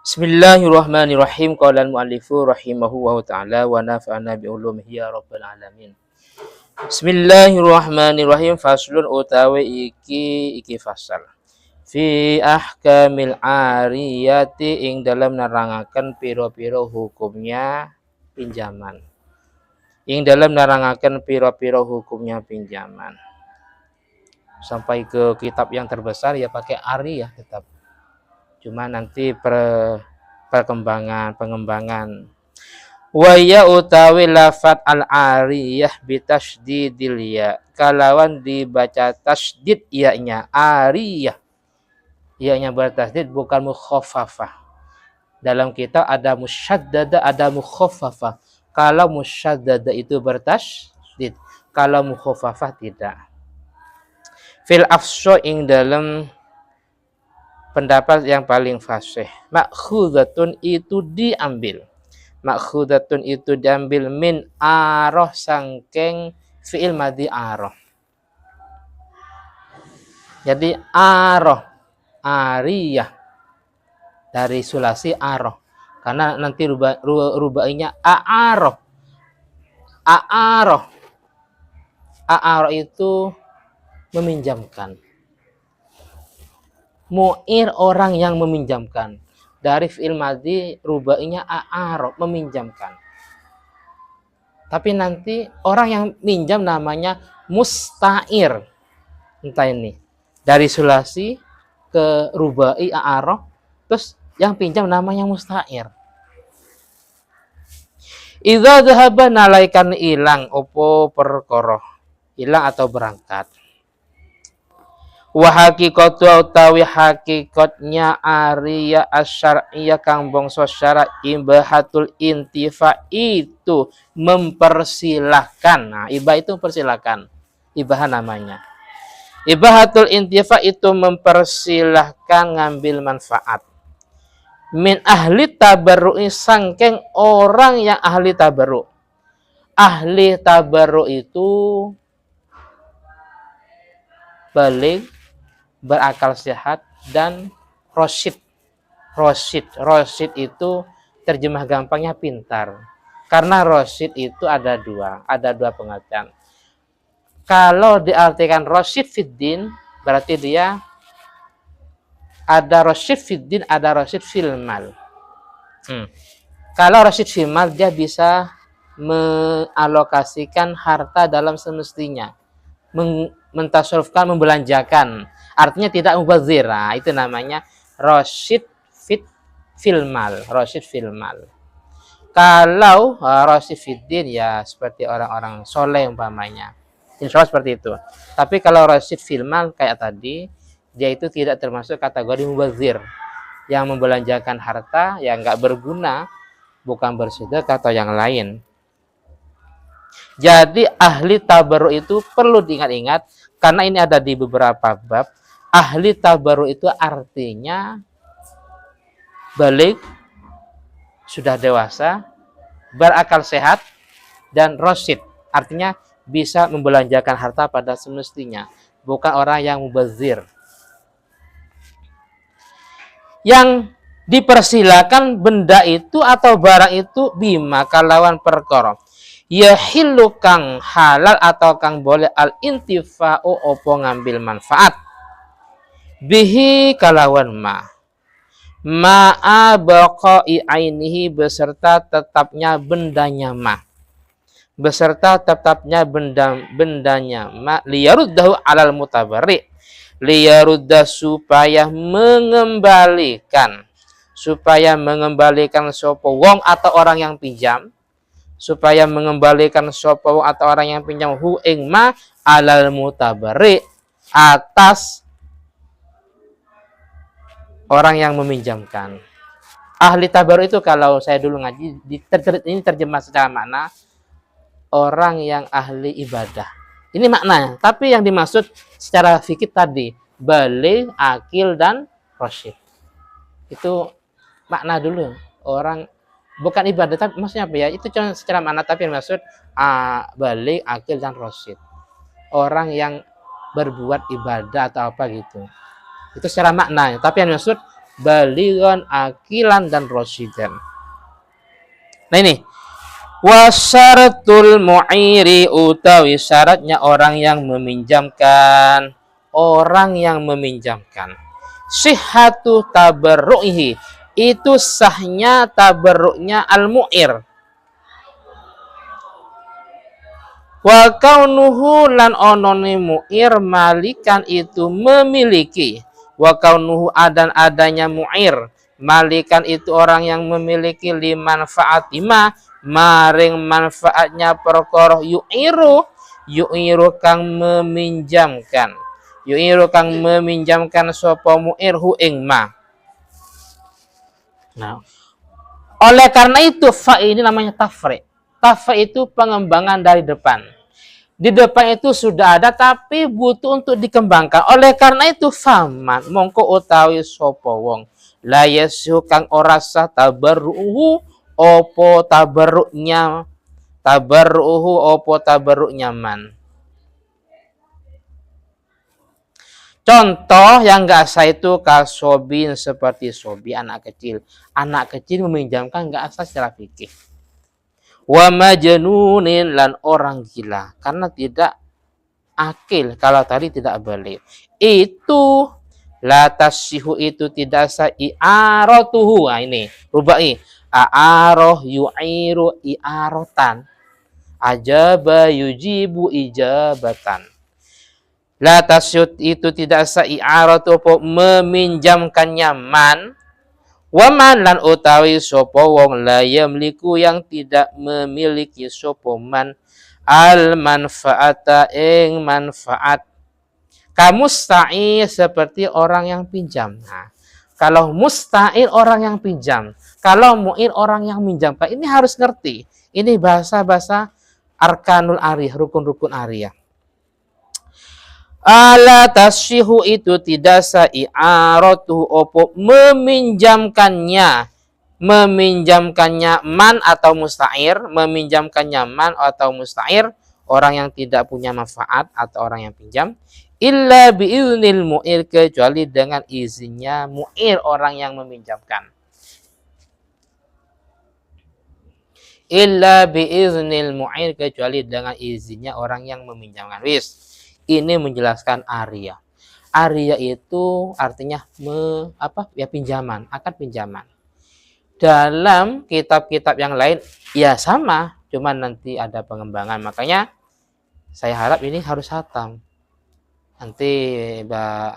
Bismillahirrahmanirrahim. Qala al-mu'allifu rahimahullahu ta'ala wa nafa'ana bi ulumihi ya rabbal alamin. Bismillahirrahmanirrahim. Faslun utawi iki fasal. Fi ahkamil ariyati ing dalam nerangaken pira-pira hukumnya pinjaman. Ing dalam nerangaken pira-pira hukumnya pinjaman. Sampai ke kitab yang terbesar ya pakai ariyah tetap. Cuma nanti pengembangan wa ya utawi lafat al-ariyah bitasydidil ya kalawan dibaca tasydid ya-nya ariyah ya-nya bertasydid bukan mukhaffafah. Dalam kitab ada musyaddada ada mukhaffafah. Kalau musyaddada itu bertasydid, kalau mukhaffafah tidak. Fil afsho ing dalam pendapat yang paling fasih, makhudhatun itu diambil. Makhudhatun itu diambil min aroh sangking fi'il madhi aroh. Jadi aroh, ariyah dari sulasi aroh. Karena nanti rubainya a'aroh. A'aroh. A'aroh itu meminjamkan. Mu'ir orang yang meminjamkan. Dari fi'il madhi rubainya a'aroh, meminjamkan. Tapi nanti orang yang minjam namanya musta'ir. Entah ini. Dari sulasi ke rubai a'aroh, terus yang pinjam namanya musta'ir. Idza dhahaba nalaikan ilang opo perkara. Ilang atau berangkat. Wa haqiqatu utawi hakikatnya ariyah asyariyah kang bangsa syara ibahatul intifa itu mempersilahkan. Nah, ibah itu mempersilahkan. Ibah namanya. Ibahatul intifa itu mempersilahkan ngambil manfaat. Min ahli tabarru'i sangkeng orang yang ahli tabarru'. Ahli tabarru' itu balik, berakal sehat, dan rosyid. Rosyid itu terjemah gampangnya pintar. Karena rosyid itu ada dua pengertian. Kalau diartikan rosyid fiddin, berarti dia ada rosyid fiddin, ada rosyid filmal. Kalau rosyid filmal, dia bisa mengalokasikan harta dalam semestinya. Mentasarrufkan, membelanjakan. Artinya tidak mubazir. Nah, itu namanya rosyid filmal. Rosyid filmal. Kalau rosyid fiddin ya seperti orang-orang soleh umpamanya. Insya Allah seperti itu. Tapi kalau rosyid filmal kayak tadi, dia itu tidak termasuk kategori mubazir. Yang membelanjakan harta yang nggak berguna, bukan bersedekah atau yang lain. Jadi ahli tabarru itu perlu diingat-ingat karena ini ada di beberapa bab. Ahli tabarru itu artinya balik, sudah dewasa, berakal sehat, dan rosyid. Artinya bisa membelanjakan harta pada semestinya. Bukan orang yang mubazir. Yang dipersilakan benda itu atau barang itu bima kalawan perkara. Yahillu kang halal atau kang boleh al intifa'u opo ngambil manfaat bihi kalawan ma'a baqa'i ainihi beserta tetapnya bendanya beserta tetapnya bendanya liyaruddahu alal mutabarri liyaruddah supaya mengembalikan sopo wong atau orang yang pinjam, supaya mengembalikan sopo atau orang yang pinjam hu ing ma alal mutabari atas orang yang meminjamkan. Ahli tabarru itu kalau saya dulu ngaji ini terjemah secara makna orang yang ahli ibadah. Ini maknanya. Tapi yang dimaksud secara fikih tadi baligh, akil, dan rosyid. Itu makna dulu. Orang bukan ibadah, tapi maksudnya apa ya? Itu cuma secara makna, tapi yang maksud baligh, akil, dan rosyid. Orang yang berbuat ibadah atau apa gitu. Itu secara makna. Tapi yang maksud balighan akilan dan rosyidan. Nah ini wasyaratul mu'iri utawi syaratnya orang yang meminjamkan, sihhatu tabarru'ihi, itu sahnya tabarruknya al-mu'ir. Wa kaunuhu lan onone mu'ir malikan itu memiliki, wa kaunuhu adan adanya mu'ir malikan itu orang yang memiliki limanfaatima maring manfaatnya perkara yu'iru kang meminjamkan sapa mu'ir hu ing ma. Nah, oleh karena itu fa ini namanya tafri. Tafri itu pengembangan dari depan. Di depan itu sudah ada tapi butuh untuk dikembangkan. Oleh karena itu faman mongko utawi sapa wong la yasu kang ora sah tabarruhu opo tabarruknya man. Contoh yang enggak sah itu kasobin, seperti sobi anak kecil. Anak kecil meminjamkan enggak sah secara fikih. Wa majnunin lan orang gila karena tidak akil, kalau tadi tidak balik. Itu la tasyihu itu tidak sah i'aratuhu. Nah, ini rubai. A'aroh yu'iru i'arotan. Ajaba yujibu ijabatan. La tasyut itu tidak sah i'aratu meminjamkannya man. Waman lan utawi sapa wong la yamliku yang tidak memiliki sapa man al manfaata ing manfaat. Kamusta'ir seperti orang yang pinjam. Nah, kalau musta'ir orang yang pinjam, kalau mu'ir orang yang minjamkan, ini harus ngerti. Ini bahasa-bahasa arkanul ariyah, rukun-rukun ariyah. Ala tasyihu itu tidak sah i'aratuhu opo meminjamkannya man atau musta'ir, orang yang tidak punya manfaat atau orang yang pinjam, illa biiznil mu'ir, kecuali dengan izinnya mu'ir orang yang meminjamkan. Illa biiznil mu'ir, kecuali dengan izinnya orang yang meminjamkan. Wis. Ini menjelaskan ariyah. Ariyah itu artinya pinjaman, akad pinjaman. Dalam kitab-kitab yang lain ya sama, cuman nanti ada pengembangan. Makanya saya harap ini harus hatam. Nanti Mbak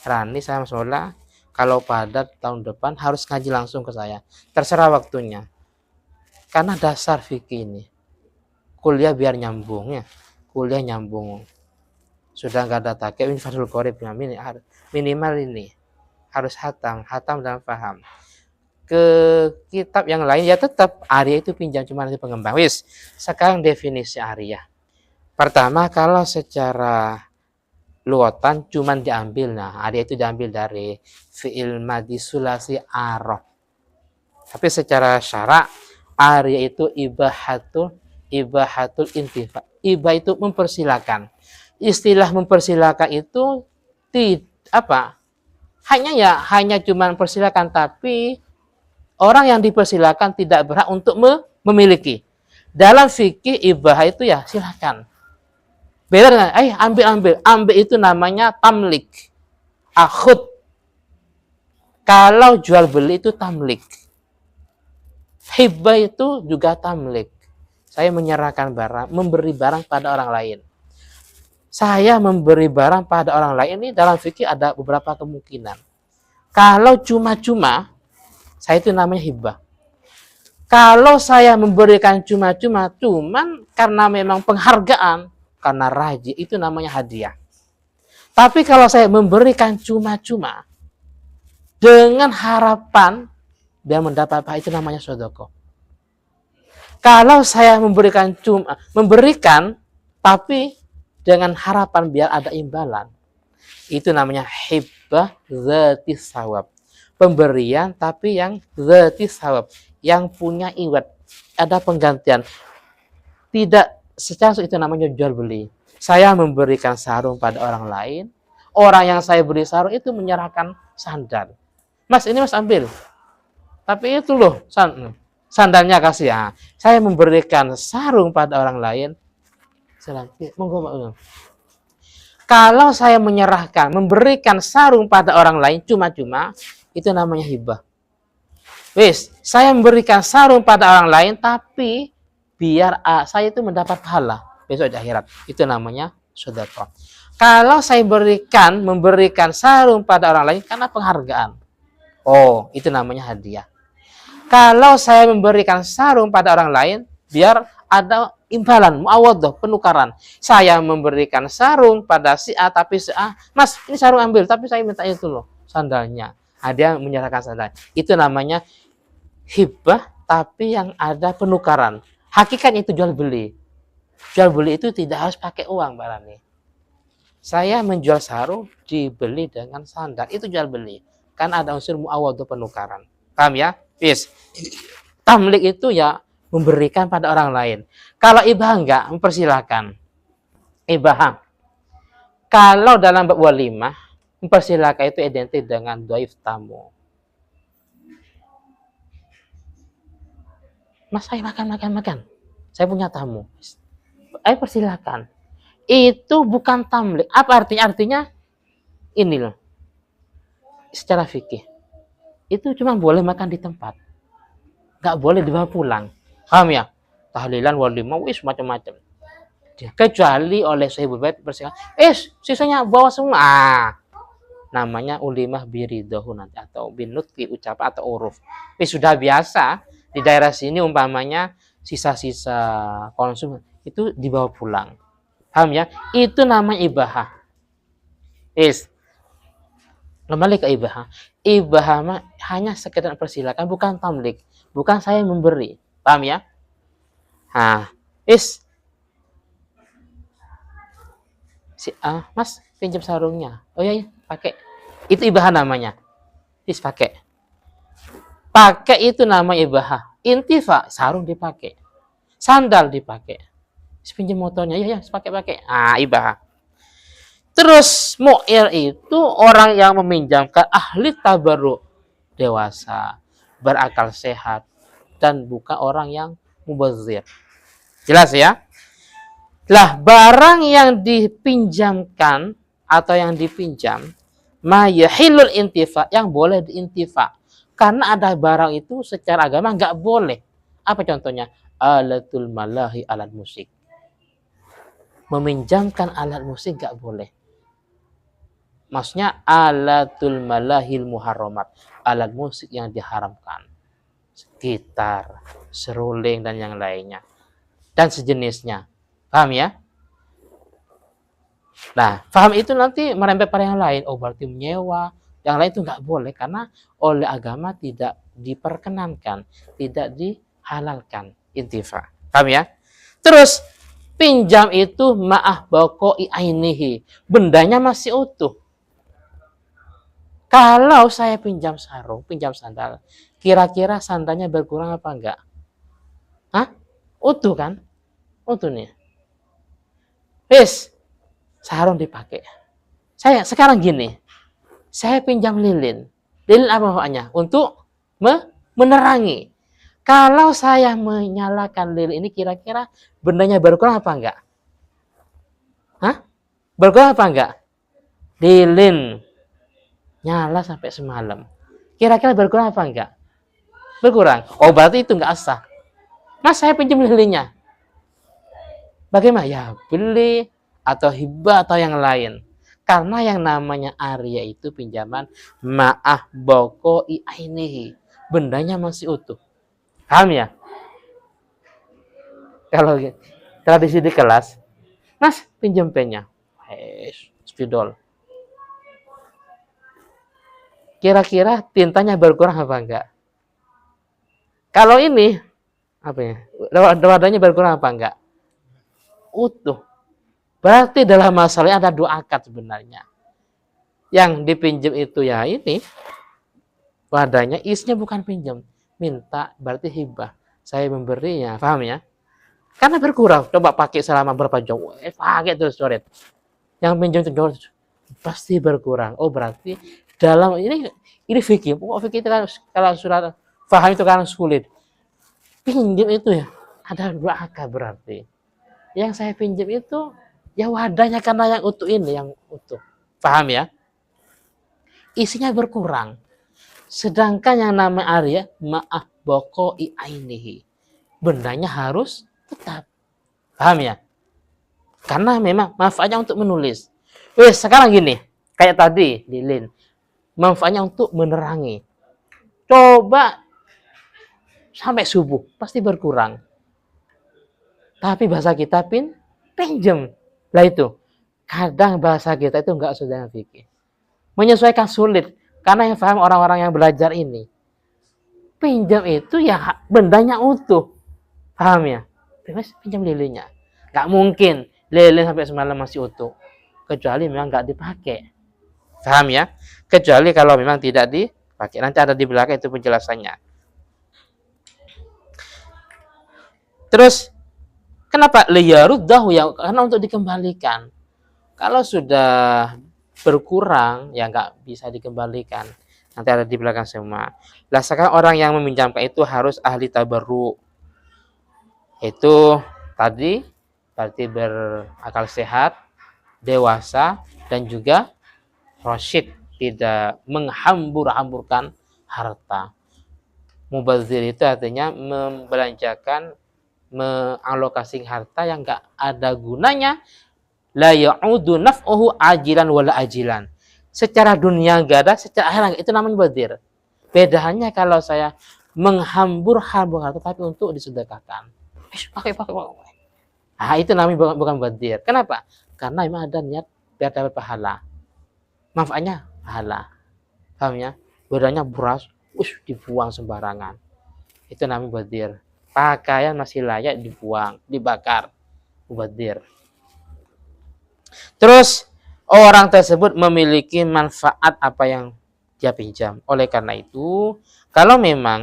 Rani sama Sola kalau pada tahun depan harus ngaji langsung ke saya. Terserah waktunya. Karena dasar fikih ini. Kuliah biar nyambung ya. Kuliah nyambung. Sudah nggak ada takik ini Fathul Qorib minimal ini harus hatam dan paham. Ke kitab yang lain ya tetap ariyah itu pinjam, cuma nanti pengembang. Wis, sekarang definisi ariyah. Pertama, kalau secara luatan cuma diambil, ariyah itu diambil dari fi'il madhi sulasi aroh. Tapi secara syarak ariyah itu ibahatul intifa. Ibah itu mempersilakan. Istilah mempersilakan itu hanya cuma mempersilakan, tapi orang yang dipersilakan tidak berhak untuk memiliki. Dalam fikih ibah itu ya silakan. Beda dengan ambil itu namanya tamlik. Akhud. Kalau jual beli itu tamlik. Hibah itu juga tamlik. Saya menyerahkan barang, memberi barang pada orang lain. Saya memberi barang pada orang lain ini dalam fikih ada beberapa kemungkinan. Kalau cuma-cuma, saya itu namanya hibah. Kalau saya memberikan cuma-cuma, cuman karena memang penghargaan, karena raji, itu namanya hadiah. Tapi kalau saya memberikan cuma-cuma, dengan harapan dia mendapat apa, itu namanya sedekah. Kalau saya memberikan tapi dengan harapan biar ada imbalan, itu namanya hibah dzati sawab. Pemberian tapi yang dzati sawab, yang punya iwat, ada penggantian. Tidak secara itu namanya jual beli. Saya memberikan sarung pada orang lain, Orang yang saya beri sarung itu menyerahkan sandal. Mas, ini Mas ambil. Tapi itu loh, sandalnya kasih ya. Saya memberikan sarung pada orang lain. Monggo. Kalau saya menyerahkan, memberikan sarung pada orang lain cuma-cuma, itu namanya hibah. Wis, saya memberikan sarung pada orang lain, tapi biar saya itu mendapat pahala besok di akhirat. Itu namanya sedekah. Kalau saya memberikan sarung pada orang lain karena penghargaan. Oh, itu namanya hadiah. Kalau saya memberikan sarung pada orang lain, biar ada imbalan, muawadhah, penukaran. Saya memberikan sarung pada si A, tapi si A, Mas, ini sarung ambil, tapi saya minta itu loh, sandalnya. Dia menyerahkan sandal. Itu namanya hibah, tapi yang ada penukaran. Hakikatnya itu jual beli. Jual beli itu tidak harus pakai uang, Mbak Rani. Saya menjual sarung, dibeli dengan sandal. Itu jual beli. Kan ada unsur muawadhah, penukaran. Paham ya? Yes. Tamlik itu ya memberikan pada orang lain. Kalau ibah enggak, mempersilahkan. Ibah. Kalau dalam bab walimah, mempersilahkan itu identik dengan dhaif tamu. Mas, saya makan. Saya punya tamu. Ayo persilahkan. Itu bukan tamlik. Apa artinya? Artinya ini loh. Secara fikih. Itu cuma boleh makan di tempat. Nggak boleh dibawa pulang. Paham ya? Tahlilan, walimah, wis macam-macam. Kecuali oleh sahibul bait bersihkan. Sisanya bawa semua. Namanya ulimah biridahu nanti. Atau binutki ucapan atau uruf. Sudah biasa. Di daerah sini umpamanya sisa-sisa konsum itu dibawa pulang. Paham ya? Itu namanya ibahah. Kembali ke ibahah. Ibahah hanya sekedar persilakan, bukan tamlik, bukan saya memberi. Paham ya? Mas pinjam sarungnya. Oh iya, pakai. Itu ibahah namanya. Pakai. Pakai itu nama ibahah. Intifa, sarung dipakai. Sandal dipakai. Pinjam motornya, ya, pakai. Ibahah. Terus mu'ir itu orang yang meminjamkan ahli tabarruk, dewasa, berakal sehat, dan bukan orang yang mubazir. Jelas ya? Lah, barang yang dipinjamkan atau yang dipinjam, ma yahilul intifa, yang boleh diintifa. Karena ada barang itu secara agama nggak boleh. Apa contohnya? Alatul malahi, alat musik. Meminjamkan alat musik nggak boleh. Maksudnya alatul malahil muharramat, alat musik yang diharamkan, gitar, seruling dan yang lainnya dan sejenisnya. Paham ya? Nah, paham itu nanti merembet pada yang lain. Oh, berarti menyewa, yang lain itu nggak boleh karena oleh agama tidak diperkenankan, tidak dihalalkan intifa. Paham ya? Terus pinjam itu ma'ah baqo'i ainihi, bendanya masih utuh. Kalau saya pinjam sarung, pinjam sandal, kira-kira sandalnya berkurang apa enggak? Utuh kan? Utuh nih. Sarung dipakai. Saya sekarang gini, saya pinjam lilin. Lilin apa maknanya? Untuk menerangi. Kalau saya menyalakan lilin ini, kira-kira bendanya berkurang apa enggak? Berkurang apa enggak? Lilin nyala sampai semalam. Kira-kira berkurang apa enggak? Berkurang. Oh, berarti itu enggak sah. Mas, saya pinjam lilinnya. Bagaimana? Ya, beli atau hibah atau yang lain. Karena yang namanya arya itu pinjaman ma'ah baqo'i ainihi. Bendanya masih utuh. Paham ya? Kalau tradisi di kelas, Mas, pinjam pennya. Spidol. Kira-kira tintanya berkurang apa enggak? Kalau ini, apa ya? Wadahnya berkurang apa enggak? Utuh. Berarti dalam masalahnya ada dua akad sebenarnya. Yang dipinjam itu ya ini, wadahnya, isinya bukan pinjam. Minta, berarti hibah. Saya memberinya, paham ya? Karena berkurang. Coba pakai selama berapa jam. Pakai terus coret. Yang pinjam itu pasti berkurang. Oh berarti dalam ini fikih. Pokok fikih itu kan kalau surat paham itu kan sulit. Pinjam itu ya ada dua akad berarti. Yang saya pinjam itu ya wadahnya karena yang utuh ini yang utuh. Paham ya? Isinya berkurang. Sedangkan yang nama Arya ma'ah boko ainihi. Bendanya harus tetap. Paham ya? Karena memang manfaatnya untuk menulis. Wes, sekarang gini. Kayak tadi, lilin. Manfaatnya untuk menerangi. Coba sampai subuh. Pasti berkurang. Tapi bahasa kita pinjam. Lah itu. Kadang bahasa kita itu enggak sudah fikih. Menyesuaikan sulit. Karena yang paham orang-orang yang belajar ini. Pinjam itu ya bendanya utuh. Paham ya? Pinjam lilinnya. Nggak mungkin lilin sampai semalam masih utuh. Kecuali memang nggak dipakai. Paham ya? Kecuali kalau memang tidak dipakai. Nanti ada di belakang itu penjelasannya. Terus, kenapa? Liyaruddahu ya? Karena untuk dikembalikan. Kalau sudah berkurang, ya nggak bisa dikembalikan. Nanti ada di belakang semua. Lah sekarang orang yang meminjamkan itu harus ahli tabarru. Itu tadi berarti berakal sehat, dewasa, dan juga rasyid, tidak menghambur-hamburkan harta. Mubazir itu artinya membelanjakan, mengalokasi harta yang enggak ada gunanya, la ya'udu naf'uhu ajilan wala ajilan. Secara dunia enggak ada, secara akhirat itu namanya mubazir. Bedanya kalau saya menghambur-hambur harta tapi untuk disedekahkan. Pakai. Ah, itu namanya bukan mubazir. Kenapa? Karena memang ada niat biar dapat pahala. Manfaatnya pahala. Paham ya? Bedanya beras, dibuang sembarangan. Itu namanya mubazir. Pakaian masih layak dibuang, dibakar. Mubazir. Terus orang tersebut memiliki manfaat apa yang dia pinjam. Oleh karena itu, kalau memang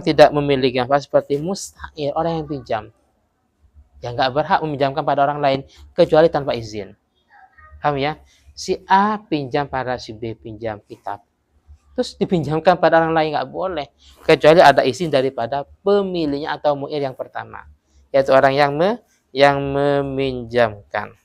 tidak memiliki manfaat seperti mustahil, orang yang pinjam yang nggak berhak meminjamkan pada orang lain kecuali tanpa izin. Paham ya? Si A pinjam pada si B, pinjam kitab. Terus dipinjamkan pada orang lain nggak boleh kecuali ada izin daripada pemiliknya atau mu'ir yang pertama, yaitu orang yang meminjamkan.